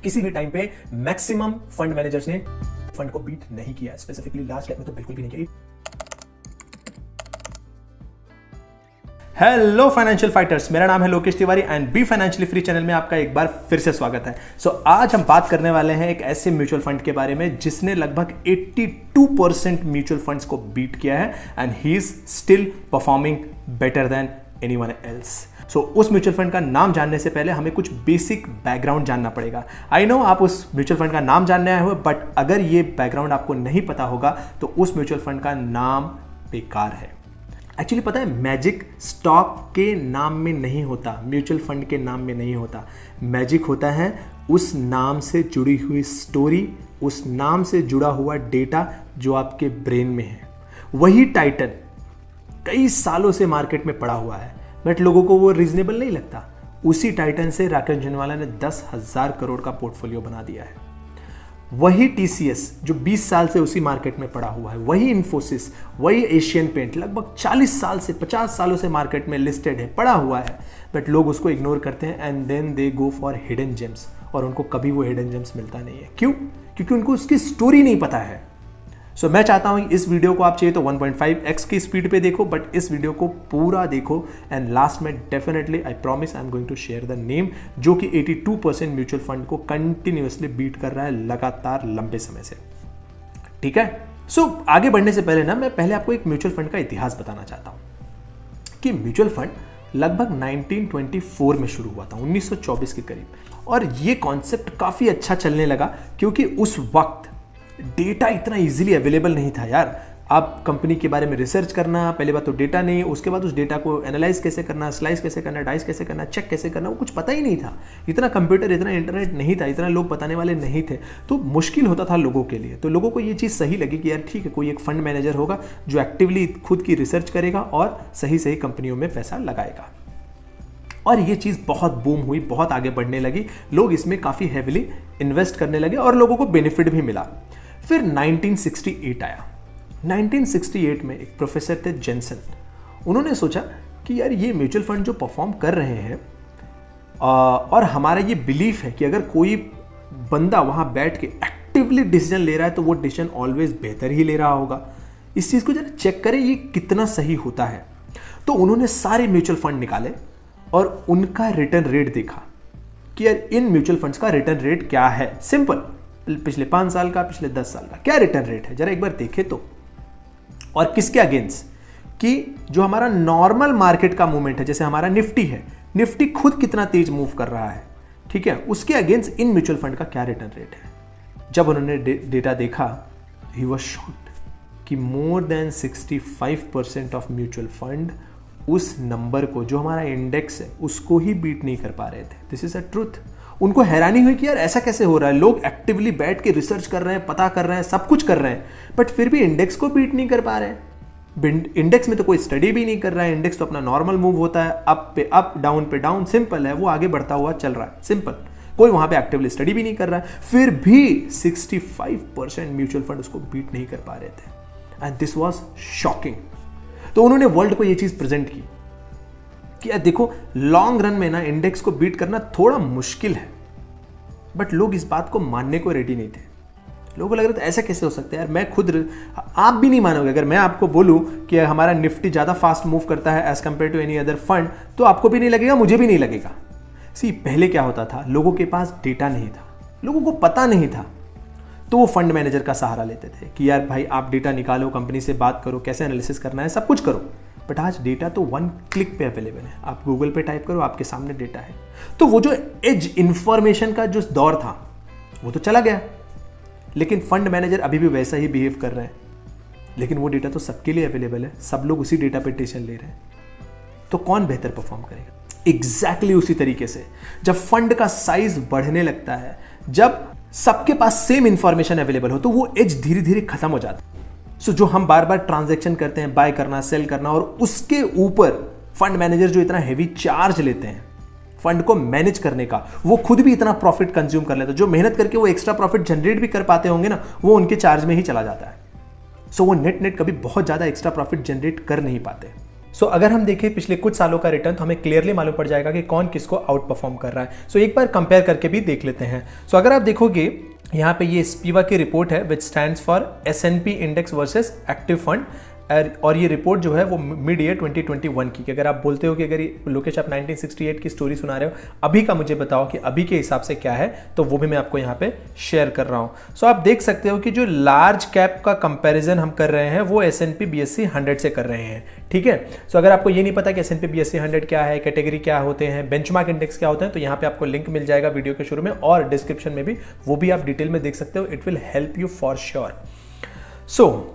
किसी भी टाइम पे मैक्सिमम फंड मैनेजर्स ने फंड को बीट नहीं किया, स्पेसिफिकली लार्ज कैप में तो बिल्कुल भी नहीं किया। हेलो फाइनेंशियल फाइटर्स, मेरा नाम है Lokesh Tiwari and be financially free channel में आपका एक बार फिर से स्वागत है। आज हम बात करने वाले हैं एक ऐसे म्यूचुअल फंड के बारे में जिसने लगभग 82% म्यूचुअल फंड्स को बीट किया है and he is still performing better than anyone else. उस म्यूचुअल फंड का नाम जानने से पहले हमें कुछ बेसिक बैकग्राउंड जानना पड़ेगा। आई नो आप उस म्यूचुअल फंड का नाम जानने आए हो, बट अगर ये बैकग्राउंड आपको नहीं पता होगा तो उस म्यूचुअल फंड का नाम बेकार है। एक्चुअली पता है, मैजिक स्टॉक के नाम में नहीं होता, म्यूचुअल फंड के नाम में नहीं होता। मैजिक होता है उस नाम से जुड़ी हुई स्टोरी, उस नाम से जुड़ा हुआ डेटा जो आपके ब्रेन में है। वही टाइटन कई सालों से मार्केट में पड़ा हुआ है, बट लोगों को वो रीजनेबल नहीं लगता। उसी टाइटन से राकेश झुनवाला ने 10,000 करोड़ का पोर्टफोलियो बना दिया है। वही टीसीएस जो 20 साल से उसी मार्केट में पड़ा हुआ है, वही इन्फोसिस, वही एशियन पेंट लगभग 40 साल से 50 सालों से मार्केट में लिस्टेड है, पड़ा हुआ है, बट लोग उसको इग्नोर करते हैं and then they go for hidden gems, और उनको कभी वो हिडन जेम्स मिलता नहीं है। क्यों? क्योंकि उनको उसकी स्टोरी नहीं पता है। मैं चाहता हूं इस वीडियो को आप चाहिए तो 1.5x की स्पीड पे देखो, बट इस वीडियो को पूरा देखो एंड लास्ट में definitely I promise I am going to share the name जो कि 82% म्यूचुअल फंड को कंटिन्यूअसली बीट कर रहा है लगातार लंबे समय से। ठीक है, आगे बढ़ने से पहले मैं पहले आपको एक म्यूचुअल फंड का इतिहास बताना चाहता हूं कि म्यूचुअल फंड लगभग 1924 में शुरू हुआ था, 1924 के करीब, और ये कॉन्सेप्ट काफी अच्छा चलने लगा क्योंकि उस वक्त डेटा इतना इजीली अवेलेबल नहीं था यार। आप कंपनी के बारे में रिसर्च करना, पहले बात तो डेटा नहीं, उसके बाद उस डेटा को एनालाइज कैसे करना, स्लाइस कैसे करना, डाइस कैसे करना, चेक कैसे करना, वो कुछ पता ही नहीं था। इतना कंप्यूटर, इतना इंटरनेट नहीं था, इतना लोग बताने वाले नहीं थे, तो मुश्किल होता था लोगों के लिए। तो लोगों को ये चीज़ सही लगी कि यार ठीक है, कोई एक फंड मैनेजर होगा जो एक्टिवली खुद की रिसर्च करेगा और सही सही कंपनियों में पैसा लगाएगा। और ये चीज़ बहुत बूम हुई, बहुत आगे बढ़ने लगी, लोग इसमें काफ़ी हैविली इन्वेस्ट करने लगे और लोगों को बेनिफिट भी मिला। फिर 1968 आया। 1968 में एक प्रोफेसर थे जेनसन, उन्होंने सोचा कि यार ये म्यूचुअल फंड जो परफॉर्म कर रहे हैं और हमारा ये बिलीफ है कि अगर कोई बंदा वहाँ बैठ के एक्टिवली डिसीजन ले रहा है तो वो डिसीजन ऑलवेज बेहतर ही ले रहा होगा। इस चीज़ को जरा चेक करें ये कितना सही होता है। तो उन्होंने सारे म्यूचुअल फंड निकाले और उनका रिटर्न रेट देखा कि यार इन म्यूचुअल फंड्स का रिटर्न रेट क्या है। सिंपल, पिछले 5 साल का, पिछले 10 साल का क्या रिटर्न रेट है, जरा एक बार देखे तो। और किसके अगेंस्ट? कि जो हमारा नॉर्मल मार्केट का मूवमेंट है, जैसे हमारा निफ्टी है, निफ्टी खुद कितना तेज मूव कर रहा है, ठीक है, उसके अगेंस्ट इन म्यूचुअल फंड का क्या रिटर्न रेट है। जब उन्होंने डेटा देखा, ही वाज शॉक्ड कि more than 65% of mutual fund उस नंबर को, जो हमारा इंडेक्स है, उसको ही बीट नहीं कर पा रहे थे। This is a truth. उनको हैरानी हुई कि यार ऐसा कैसे हो रहा है, लोग एक्टिवली बैठ के रिसर्च कर रहे हैं, पता कर रहे हैं, सब कुछ कर रहे हैं, बट फिर भी इंडेक्स को बीट नहीं कर पा रहे हैं। इंडेक्स में तो कोई स्टडी भी नहीं कर रहा है, इंडेक्स तो अपना नॉर्मल मूव होता है, अप पे अप, डाउन पे डाउन, सिंपल है, वो आगे बढ़ता हुआ चल रहा है, सिंपल। कोई वहां पे एक्टिवली स्टडी भी नहीं कर रहा है, फिर भी 65% म्यूचुअल फंड उसको बीट नहीं कर पा रहे थे एंड दिस वॉज शॉकिंग। तो उन्होंने वर्ल्ड को ये चीज प्रेजेंट की कि यार देखो, लॉन्ग रन में ना इंडेक्स को बीट करना थोड़ा मुश्किल है, बट लोग इस बात को मानने को रेडी नहीं थे। लोगों को लग रहा था ऐसा कैसे हो सकता है यार, मैं खुद, आप भी नहीं मानोगे अगर मैं आपको बोलूं कि हमारा निफ्टी ज्यादा फास्ट मूव करता है as compare to any other fund, तो आपको भी नहीं लगेगा, मुझे भी नहीं लगेगा। पहले क्या होता था, लोगों के पास डेटा नहीं था, लोगों को पता नहीं था, तो वो फंड मैनेजर का सहारा लेते थे कि यार भाई आप डेटा निकालो, कंपनी से बात करो, कैसे एनालिसिस करना है, सब कुछ करो। बट आज डेटा तो 1 क्लिक पे अवेलेबल है, आप गूगल पे टाइप करो, आपके सामने डेटा है। तो वो जो एज इंफॉर्मेशन का जो दौर था वो तो चला गया, लेकिन फंड मैनेजर अभी भी वैसा ही बिहेव कर रहे हैं। लेकिन वो डेटा तो सबके लिए अवेलेबल है, सब लोग उसी डेटा पे डिसीजन ले रहे हैं, तो कौन बेहतर परफॉर्म करेगा? एग्जैक्टली उसी तरीके से जब फंड का साइज बढ़ने लगता है, जब सबके पास सेम इंफॉर्मेशन अवेलेबल हो, तो वो एज धीरे धीरे खत्म हो जाता है। जो हम बार बार ट्रांजैक्शन करते हैं, बाय करना, सेल करना, और उसके ऊपर फंड मैनेजर जो इतना हैवी चार्ज लेते हैं फंड को मैनेज करने का, वो खुद भी इतना प्रॉफिट कंज्यूम कर लेते हैं। जो मेहनत करके वो एक्स्ट्रा प्रॉफिट जनरेट भी कर पाते होंगे ना, वो उनके चार्ज में ही चला जाता है। वो नेट कभी बहुत ज्यादा एक्स्ट्रा प्रॉफिट जनरेट कर नहीं पाते। सो अगर हम देखें पिछले कुछ सालों का रिटर्न तो हमें क्लियरली मालूम पड़ जाएगा कि कौन किसको आउट परफॉर्म कर रहा है। सो एक बार कंपेयर करके भी देख लेते हैं। सो अगर आप देखोगे यहाँ पे ये स्पीवा की रिपोर्ट है विच stands for S&P index versus active fund, और ये रिपोर्ट जो है वो मिड ईयर 2021 की। अगर आप बोलते हो कि अगर लोकेश आप 1968 की स्टोरी सुना रहे हो, अभी का मुझे बताओ कि अभी के हिसाब से क्या है, तो वो भी मैं आपको यहाँ पे शेयर कर रहा हूँ। सो आप देख सकते हो कि जो लार्ज कैप का कंपैरिजन हम कर रहे हैं वो S&P BSE 100 से कर रहे हैं, ठीक है। सो अगर आपको ये नहीं पता कि S&P BSE 100 क्या है, कैटेगरी क्या होते हैं, बेंचमार्क इंडेक्स क्या होते हैं, तो यहाँ पे आपको लिंक मिल जाएगा वीडियो के शुरू में और डिस्क्रिप्शन में भी, वो भी आप डिटेल में देख सकते हो। It will help you for sure. So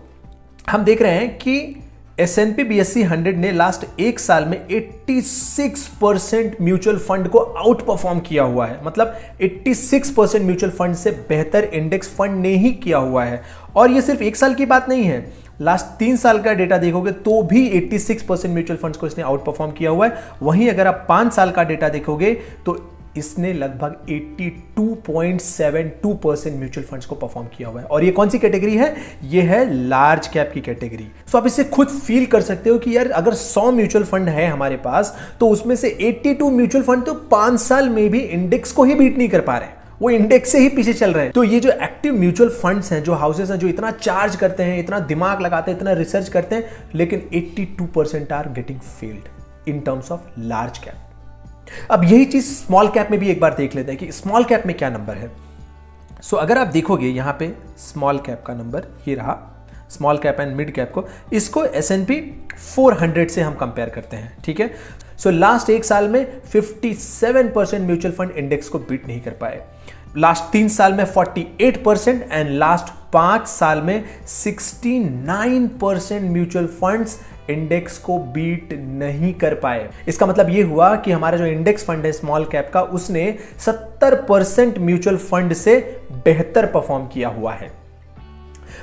हम देख रहे हैं कि S&P BSE 100 ने लास्ट एक साल में 86% म्यूचुअल फंड को आउट परफॉर्म किया हुआ है। मतलब 86% म्यूचुअल फंड से बेहतर इंडेक्स फंड ने ही किया हुआ है। और ये सिर्फ एक साल की बात नहीं है, लास्ट 3 साल का डेटा देखोगे तो भी 86% म्यूचुअल फंड्स को इसने आउट परफॉर्म किया हुआ है। वहीं अगर आप 5 साल का डेटा देखोगे तो इसने लगभग 82.72% म्यूचुअल फंड्स को परफॉर्म किया हुआ है। और ये कौन सी कैटेगरी है? ये है लार्ज कैप की कैटेगरी। सो आप इससे खुद फील कर सकते हो कि यार अगर 100 म्यूचुअल फंड है हमारे पास तो उसमें से 82 म्यूचुअल फंड तो 5 साल में भी इंडेक्स को ही बीट नहीं कर पा रहे हैं, वो इंडेक्स से ही पीछे चल रहे हैं। तो ये जो एक्टिव म्यूचुअल फंड्स हैं, जो हाउसेस हैं, जो इतना चार्ज करते हैं, इतना दिमाग लगाते हैं, इतना रिसर्च करते हैं, लेकिन 82% are getting failed in terms of large cap. अब यही चीज स्मॉल कैप में भी एक बार देख लेते हैं कि स्मॉल कैप में क्या नंबर है। सो अगर आप देखोगे यहां पे स्मॉल कैप का नंबर ये रहा, small cap and mid cap को, इसको S&P 400 से हम कंपेयर करते हैं, ठीक है। सो लास्ट एक साल में 57% म्यूचुअल फंड इंडेक्स को बीट नहीं कर पाए, लास्ट 3 साल में 48% एंड लास्ट 5 साल में 69% म्यूचुअल फंड्स इंडेक्स को बीट नहीं कर पाए। इसका मतलब यह हुआ कि हमारा जो इंडेक्स फंड है स्मॉल कैप का, उसने 70% म्यूचुअल फंड से बेहतर परफॉर्म किया हुआ है।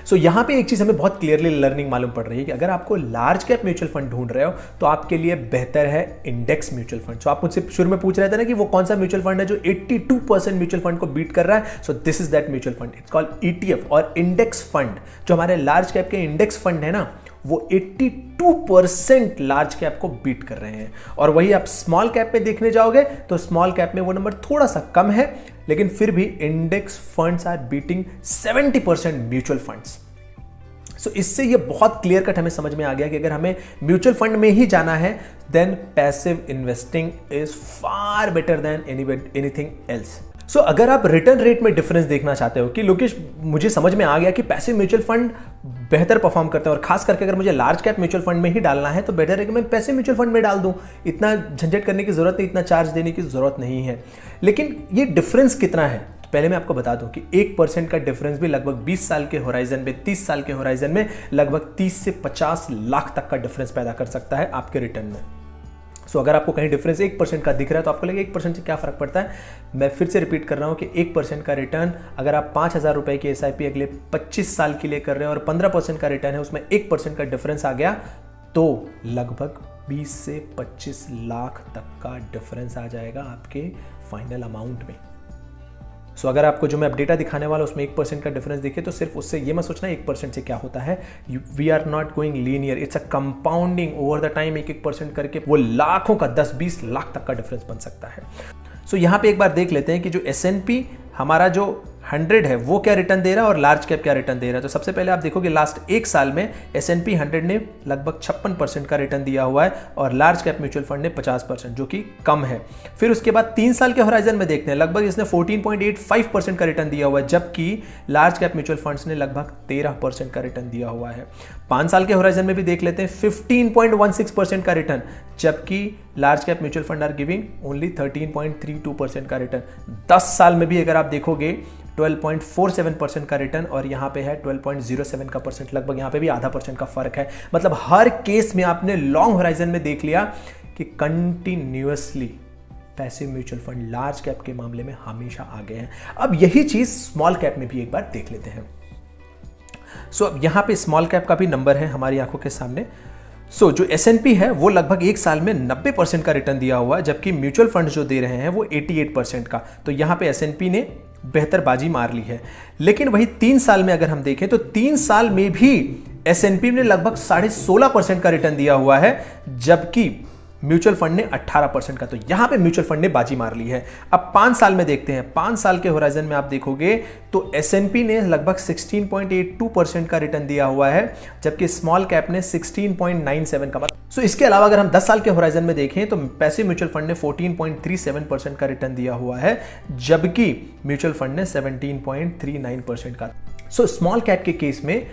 सो यहां पे एक चीज हमें बहुत क्लियरली लर्निंग मालूम पड़ रही है कि अगर आपको लार्ज कैप म्यूचुअल फंड ढूंढ रहे हो तो आपके लिए बेहतर है इंडेक्स म्यूचुअल फंड। सो आप मुझसे शुरू में पूछ रहे थे ना कि वो कौन सा म्यूचुअल फंड है जो 82% म्यूचुअल फंड को बीट कर रहा है। So this is that mutual fund, it's called ETF। और इंडेक्स फंड जो हमारे लार्ज कैप के इंडेक्स फंड है ना, वो 82% लार्ज कैप को बीट कर रहे हैं। और वही आप स्मॉल कैप में देखने जाओगे तो स्मॉल कैप में वो नंबर थोड़ा सा कम है, लेकिन फिर भी index funds are beating 70% mutual funds. So इससे ये बहुत क्लियर कट हमें समझ में आ गया कि अगर हमें म्यूचुअल फंड में ही जाना है then passive investing is far better than anything else. So अगर आप रिटर्न रेट में डिफरेंस देखना चाहते हो कि लोकेश मुझे समझ में आ गया कि पैसिव म्यूचुअल फंड बेहतर परफॉर्म करते हैं और खास करके अगर मुझे लार्ज कैप म्यूचुअल फंड में ही डालना है तो बेटर है कि मैं पैसिव म्यूचुअल फंड में डाल दूं, इतना झंझट करने की जरूरत नहीं, इतना चार्ज देने की जरूरत नहीं है। लेकिन ये डिफरेंस कितना है तो पहले मैं आपको बता दूं कि 1% का डिफरेंस भी लगभग 20 साल के होराइजन में, 30 साल के होराइजन में लगभग 30 से 50 लाख तक का डिफरेंस पैदा कर सकता है आपके रिटर्न में। सो अगर आपको कहीं डिफरेंस 1% का दिख रहा है तो आपको लगेगा 1% से क्या फर्क पड़ता है। मैं फिर से रिपीट कर रहा हूं कि 1% का रिटर्न अगर आप 5,000 रुपए की SIP अगले 25 साल के लिए कर रहे हैं और 15% का रिटर्न है, उसमें 1% का डिफरेंस आ गया तो लगभग 20 से 25 लाख तक का डिफरेंस आ जाएगा आपके फाइनल अमाउंट में। सो अगर आपको जो मैं डेटा दिखाने वाला उसमें 1% का डिफरेंस दिखे तो सिर्फ उससे ये मत सोचना 1% से क्या होता है। We are not going linear, it's a compounding over the time. 1% करके वो लाखों का 10-20 लाख तक का डिफरेंस बन सकता है। सो यहां पे एक बार देख लेते हैं कि जो S&P हमारा जो 100 है वो क्या रिटर्न दे रहा है और लार्ज कैप क्या रिटर्न दे रहा है। तो सबसे पहले आप देखोगे लास्ट एक साल में S&P 100 ने लगभग 56% का रिटर्न दिया हुआ है और लार्ज कैप म्यूचुअल फंड ने 50%, जो कि कम है। फिर उसके बाद 3 साल के होराइजन में देखते हैं, लगभग इसने 14.85% का रिटर्न दिया हुआ है, जबकि लार्ज कैप म्यूचुअल फंड्स ने लगभग 13% का रिटर्न दिया हुआ है। 5 साल के होराइजन में भी देख लेते हैं 15.16% का रिटर्न, जबकि large cap mutual fund are giving only 13.32% का रिटर्न। 10 साल में भी अगर आप देखोगे 12.47% का रिटर्न और यहां पे है 12.07 का परसेंट, लगभग यहां पे भी आधा % का फर्क है। मतलब हर केस में आपने लॉन्ग होराइजन में देख लिया कि continuously passive mutual fund large cap के मामले में हमेशा आगे हैं। अब यही चीज स्मॉल कैप में भी एक बार देख लेते हैं। सो अब यहां पे स्मॉल कैप का भी नंबर है हमारी आंखों के सामने। सो जो S&P है वो लगभग एक साल में 90% का रिटर्न दिया हुआ है, जबकि म्यूचुअल फंड जो दे रहे हैं वो 88% का। तो यहां पे S&P ने बेहतर बाजी मार ली है। लेकिन वही 3 साल में अगर हम देखें तो 3 साल में भी S&P ने लगभग 16.5% का रिटर्न दिया हुआ है, जबकि म्यूचुअल फंड ने 18% का। तो यहां पे म्यूचुअल फंड ने बाजी मार ली है। अब 5 साल में देखते हैं, 5 साल के होराइजन में आप देखोगे तो S&P ने लगभग 16.82% का रिटर्न दिया हुआ है, जबकि स्मॉल कैप ने 16.97 का। सो इसके अलावा अगर हम 10 साल के होराइजन में देखें तो पैसिव म्यूचुअल फंड ने 14.37% का रिटर्न दिया हुआ है, जबकि म्यूचुअल फंड ने 17.39% का। सो स्मॉल कैप के केस में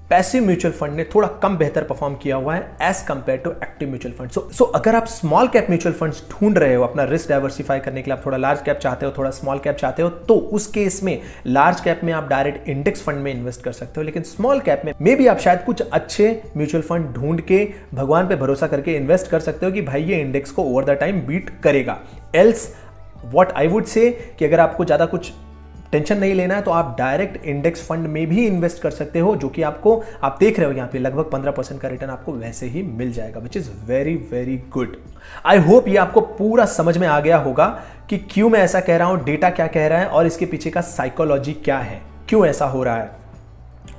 पैसिव म्यूचुअल फंड ने थोड़ा कम बेहतर परफॉर्म किया हुआ है as compare to active mutual fund. So अगर आप स्मॉल कैप म्यूचुअल फंड्स ढूंढ रहे हो अपना रिस्क डाइवर्सिफाई करने के लिए, आप थोड़ा लार्ज कैप चाहते हो, थोड़ा स्मॉल कैप चाहते हो, तो उस केस में लार्ज कैप में आप डायरेक्ट इंडेक्स फंड में इन्वेस्ट कर सकते हो, लेकिन स्मॉल कैप में मे भी आप शायद कुछ अच्छे म्यूचुअल फंड ढूंढ के भगवान पे भरोसा करके इन्वेस्ट कर सकते हो कि भाई ये इंडेक्स को ओवर द टाइम बीट करेगा। एल्स व्हाट आई वुड से कि अगर आपको ज्यादा कुछ टेंशन नहीं लेना है तो आप डायरेक्ट इंडेक्स फंड में भी इन्वेस्ट कर सकते हो, जो कि आपको आप देख रहे हो यहाँ पे लगभग 15% का रिटर्न आपको वैसे ही मिल जाएगा, which is very very good. I hope ये आपको पूरा समझ में आ गया होगा कि क्यों मैं ऐसा कह रहा हूं, डेटा क्या कह रहा है और इसके पीछे का साइकोलॉजी क्या है, क्यों ऐसा हो रहा है।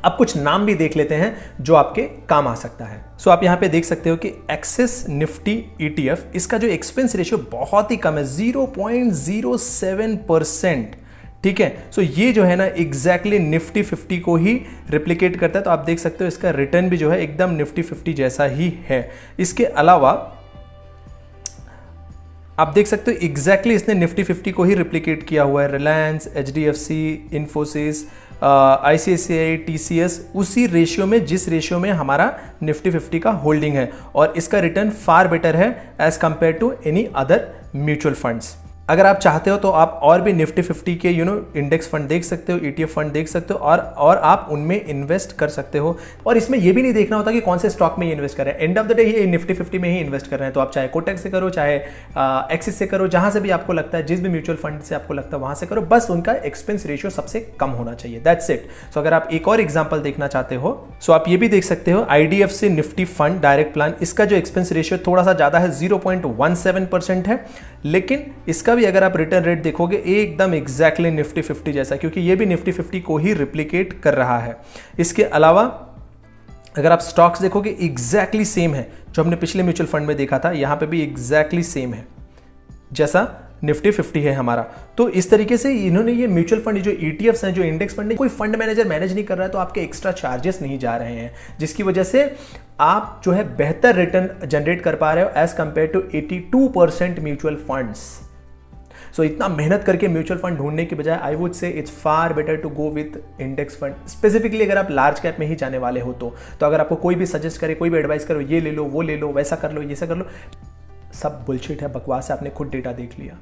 अब कुछ नाम भी देख लेते हैं जो आपके काम आ सकता है। सो आप यहां पे देख सकते हो कि एक्सिस निफ्टी ETF, इसका जो एक्सपेंस रेशियो बहुत ही कम है, 0.07%। ठीक है, सो ये जो है ना एग्जैक्टली निफ्टी 50 को ही रिप्लिकेट करता है। तो आप देख सकते हो इसका रिटर्न भी जो है एकदम निफ्टी 50 जैसा ही है। इसके अलावा आप देख सकते हो एग्जैक्टली इसने निफ्टी 50 को ही रिप्लिकेट किया हुआ है। Reliance, HDFC, Infosys, ICICI, TCS उसी रेशियो में जिस रेशियो में हमारा निफ्टी 50 का होल्डिंग है, और इसका रिटर्न फार बेटर है as compare to any other mutual funds. अगर आप चाहते हो तो आप और भी निफ्टी 50 के इंडेक्स फंड देख सकते हो, ETF फंड देख सकते हो, और आप उनमें इन्वेस्ट कर सकते हो। और इसमें ये भी नहीं देखना होता कि कौन से स्टॉक में ये इन्वेस्ट कर रहे हैं, एंड ऑफ द डे ये निफ्टी 50 में ही इन्वेस्ट कर रहे हैं। तो आप चाहे कोटक से करो, चाहे एक्सिस से करो, जहां से भी आपको लगता है, जिस भी म्यूचुअल फंड से आपको लगता है वहां से करो, बस उनका एक्सपेंस रेशियो सबसे कम होना चाहिए, दैट्स इट। सो अगर आप एक और एग्जाम्पल देखना चाहते हो सो आप ये भी देख सकते हो, IDFC Nifty fund direct plan, इसका जो एक्सपेंस रेशियो थोड़ा सा ज्यादा है, 0.17% है, लेकिन इसका भी अगर आप रिटर्न रेट देखोगे एकदम एग्जैक्टली निफ्टी 50 जैसा, क्योंकि ये भी निफ्टी 50 को ही रिप्लिकेट कर रहा है। इसके अलावा अगर आप स्टॉक्स देखोगे एग्जैक्टली सेम है, जो हमने पिछले म्यूचुअल फंड में देखा था, यहां पे भी एग्जैक्टली सेम है जैसा निफ्टी 50 है हमारा। तो इस तरीके से इन्होंने ये म्यूचुअल फंड, जो ETFs हैं, जो इंडेक्स फंड है, कोई फंड मैनेजर मैनेज नहीं कर रहा है, तो आपके एक्स्ट्रा चार्जेस नहीं जा रहे हैं, जिसकी वजह से आप जो है बेहतर रिटर्न जनरेट कर पा रहे हो as compare to 82% mutual funds. So इतना मेहनत करके म्यूचुअल फंड ढूंढने की बजाय I would say it's far better to go with index fund, specifically अगर आप लार्ज कैप में ही जाने वाले हो तो अगर आपको कोई भी सजेस्ट करे, कोई भी एडवाइस करो, ये ले लो, वो ले लो, वैसा कर लो, ये ऐसा कर लो, सब बुलशिट है, बकवास है, आपने खुद डेटा देख लिया।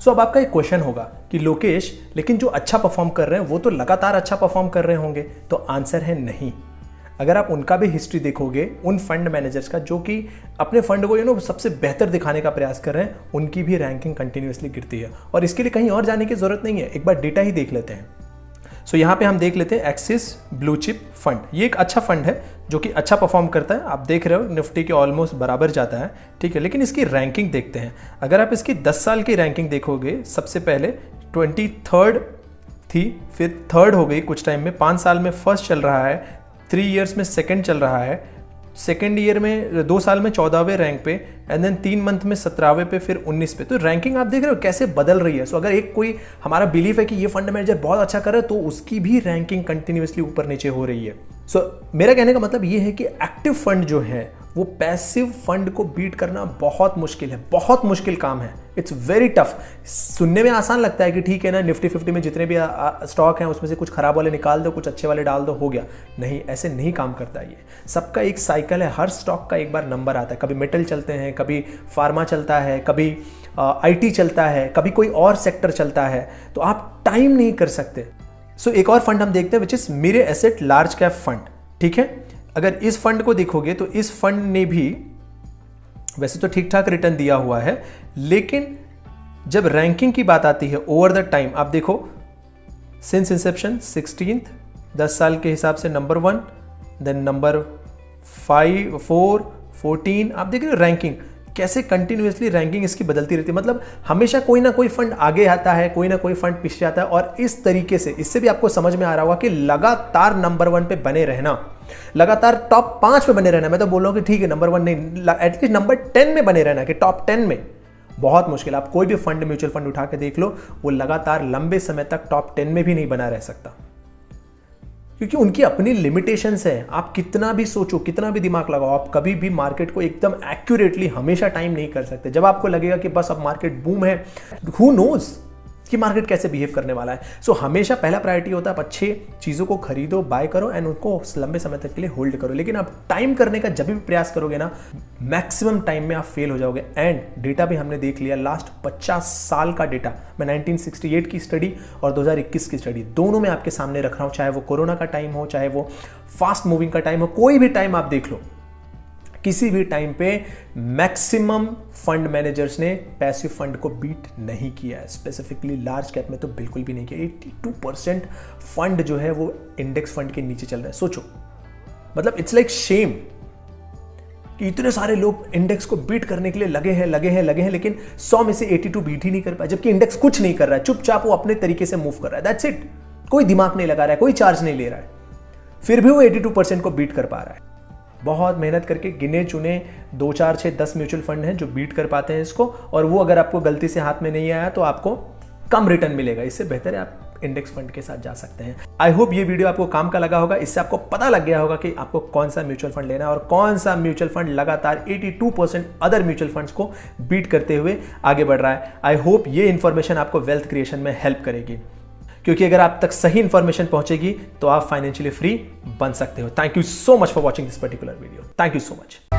सो अब आपका एक क्वेश्चन होगा कि लोकेश, लेकिन जो अच्छा परफॉर्म कर रहे हैं वो तो लगातार अच्छा परफॉर्म कर रहे होंगे। तो आंसर है नहीं। अगर आप उनका भी हिस्ट्री देखोगे, उन फंड मैनेजर्स का जो कि अपने फंड को सबसे बेहतर दिखाने का प्रयास कर रहे हैं, उनकी भी रैंकिंग कंटिन्यूअसली गिरती है। और इसके लिए कहीं और जाने की जरूरत नहीं है, एक बार डेटा ही देख लेते हैं। सो यहाँ पे हम देख लेते हैं एक्सिस ब्लू चिप फंड। ये एक अच्छा फंड है जो कि अच्छा परफॉर्म करता है, आप देख रहे हो निफ्टी के ऑलमोस्ट बराबर जाता है, ठीक है। लेकिन इसकी रैंकिंग देखते हैं। अगर आप इसकी 10 साल की रैंकिंग देखोगे, सबसे पहले 23rd थी, फिर 3rd हो गई कुछ टाइम में, 5 साल में फर्स्ट चल रहा है, 3 ईयर्स में सेकंड चल रहा है, सेकंड ईयर में 2 साल में 14वें रैंक पे, एंड देन 3 मंथ में 17वें पे, फिर 19 पे। तो रैंकिंग आप देख रहे हो कैसे बदल रही है। सो अगर एक कोई हमारा बिलीफ है कि ये फंड मैनेजर बहुत अच्छा कर रहा है, तो उसकी भी रैंकिंग कंटिन्यूअसली ऊपर नीचे हो रही है। सो मेरा कहने का मतलब ये है कि एक्टिव फंड जो है वो पैसिव फंड को बीट करना बहुत मुश्किल है, बहुत मुश्किल काम है। It's very tough. सुनने में आसान लगता है कि ठीक है ना, निफ्टी 50 में जितने भी स्टॉक हैं उसमें से कुछ खराब वाले निकाल दो, कुछ अच्छे वाले डाल दो, हो गया। नहीं, ऐसे नहीं काम करता ये। सबका एक साइकिल है, हर स्टॉक का एक बार नंबर आता है। कभी मेटल चलते हैं, कभी फार्मा चलता है, कभी IT चलता है, कभी कोई और सेक्टर चलता है, तो आप टाइम नहीं कर सकते। सो एक और फंड हम देखते हैं which is Mirae Asset large cap fund, ठीक है। अगर इस फंड को देखोगे तो इस फंड ने भी वैसे तो ठीक ठाक रिटर्न दिया हुआ है, लेकिन जब रैंकिंग की बात आती है ओवर द टाइम, आप देखो सिंस इंसेप्शन 16th 10 साल के हिसाब से नंबर 1, देन नंबर 5, 4, 14, आप देख रहे हो रैंकिंग कैसे कंटिन्यूअसली रैंकिंग इसकी बदलती रहती है। मतलब हमेशा कोई ना कोई फंड आगे आता है, कोई ना कोई फंड पीछे आता है, और इस तरीके से इससे भी आपको समझ में आ रहा होगा कि लगातार नंबर 1 पे बने रहना, लगातार टॉप 5 पे बने रहना, मैं तो बोल रहा हूं कि ठीक है नंबर 1 नहीं, एटलीस्ट नंबर 10 में बने रहना, कि टॉप 10 में, बहुत मुश्किल। आप कोई भी फंड, म्यूचुअल फंड उठा के देख लो, वो लगातार लंबे समय तक टॉप 10 में भी नहीं बना रह सकता, क्योंकि उनकी अपनी लिमिटेशंस है। आप कितना भी सोचो, कितना भी दिमाग लगाओ, आप कभी भी मार्केट को एकदम एक्यूरेटली हमेशा टाइम नहीं कर सकते। जब आपको लगेगा कि बस अब मार्केट बूम है, हु नोज कि मार्केट कैसे बिहेव करने वाला है। सो हमेशा पहला प्रायोरिटी होता है आप अच्छे चीज़ों को खरीदो, बाय करो एंड उनको लंबे समय तक के लिए होल्ड करो। लेकिन आप टाइम करने का जब भी प्रयास करोगे ना, मैक्सिमम टाइम में आप फेल हो जाओगे। एंड डेटा भी हमने देख लिया, लास्ट 50 साल का डेटा, मैं 1968 की स्टडी और 2021 की स्टडी दोनों में आपके सामने रख रहा हूँ, चाहे वो कोरोना का टाइम हो, चाहे वो फास्ट मूविंग का टाइम हो, कोई भी टाइम आप देख लो, किसी भी टाइम पे मैक्सिमम फंड मैनेजर्स ने पैसिव फंड को बीट नहीं किया है। स्पेसिफिकली लार्ज कैप में तो बिल्कुल भी नहीं किया। 82% फंड जो है वो इंडेक्स फंड के नीचे चल रहा है। सोचो, मतलब इट्स लाइक शेम कि इतने सारे लोग इंडेक्स को बीट करने के लिए लगे हैं, लेकिन 100 में से 82 बीट ही नहीं कर पाए, जबकि इंडेक्स कुछ नहीं कर रहा है, चुपचाप वो अपने तरीके से मूव कर रहा है। That's it. कोई दिमाग नहीं लगा रहा है, कोई चार्ज नहीं ले रहा है, फिर भी वो 82% को बीट कर पा रहा है। बहुत मेहनत करके गिने चुने 2, 4, 6, 10 म्यूचुअल फंड हैं जो बीट कर पाते हैं इसको, और वो अगर आपको गलती से हाथ में नहीं आया तो आपको कम रिटर्न मिलेगा। इससे बेहतर है आप इंडेक्स फंड के साथ जा सकते हैं। आई होप ये वीडियो आपको काम का लगा होगा। इससे आपको पता लग गया होगा कि आपको कौन सा म्यूचुअल फंड लेना है और कौन सा म्यूचुअल फंड लगातार 82% अदर म्यूचुअल फंड्स को बीट करते हुए आगे बढ़ रहा है। आई होप ये इंफॉर्मेशन आपको वेल्थ क्रिएशन में हेल्प करेगी, क्योंकि अगर आप तक सही इंफॉर्मेशन पहुंचेगी तो आप फाइनेंशियली फ्री बन सकते हो। Thank you so much for watching this particular video. Thank you so much.